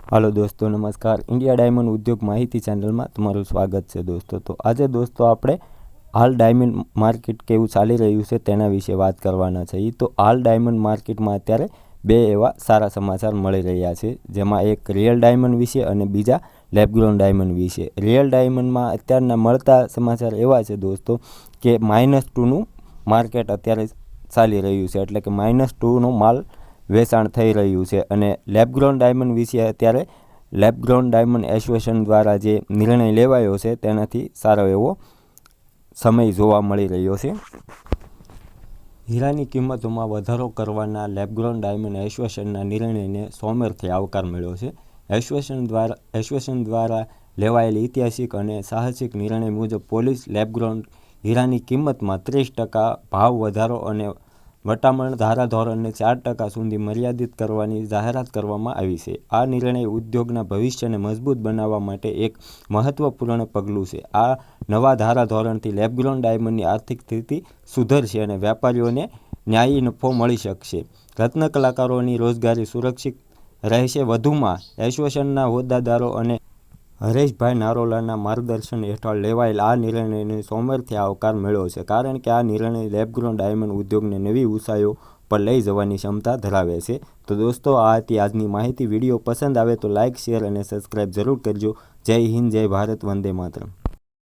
Hello दोस्तों, नमस्कार। India diamond उद्योग माहिती चैनल में तमारुं स्वागत है दोस्तों। तो आज दोस्तों आपणे हाल डायमंड मार्केट केवुं चाली रह्युं छे तेना विषे बात करवाना छे। तो हाल डायमंड मार्केट में अत्यारे बे एवा सारा समाचार मळी रह्या छे, जेमां एक रियल डायमंड विषे अने बीजा लेब ग्रोन डायमंड विषे। रियल डायमंड में अत्यारना मळता समाचार एवा छे दोस्तों के -2 नुं मार्केट अत्यारे चाली रह्युं छे, एटले के -2 नो माल वेचाण थई रह्युं छे। अने लेब ग्रोन डायमंड विषे अत्यारे लेब ग्रोन डायमंड एसोसिएशन द्वारा जे निर्णय लेवायो छे तेनाथी सारो एवो समय जोवा मळी रह्यो छे। हीरानी किंमतोमां वधारो करवाना लेब ग्रोन डायमंड एसोसिएशनना निर्णयने सोमवारथी आवकार मळ्यो छे। एसोसिएशन द्वारा लेवायेल ऐतिहासिक अने साहसिक निर्णय मुजब पोलिश लेब ग्रोन हीरानी किंमतमां 30% भाव वधारो अने वटामण धाराधोरणने 4% सुधी मर्यादित करवानी जाहेरात करवामां आवी छे। आ निर्णय उद्योगना भविष्यने मजबूत बनाववा माटे एक महत्वपूर्ण पगलुं छे। आ नवा धाराधोरणथी लेब ग्रोन डायमंडनी आर्थिक स्थिति सुधरशे अने वेपारीओने न्यायी नफो मळी शकशे। रत्न कलाकारोनी रोजगारी सुरक्षित रहेशे। वधुमां एसोसिएशनना होद्देदारो अने हरेशभाई नारोलाना मार्गदर्शन हेठळ लेवायेल आ निर्णयने सोमवारथी आवकार मळ्यो छे, कारण के आ निर्णय लेब ग्रोन डायमंड उद्योगने नवी ऊंचाईओ पर लई जवानी क्षमता धरावे छे। तो दोस्तों आ हती आजनी माहिती। विडियो पसंद आवे तो लाइक, शेर अने सब्सक्राइब जरूर करजो। जय हिंद, जय भारत, वंदे मातरम।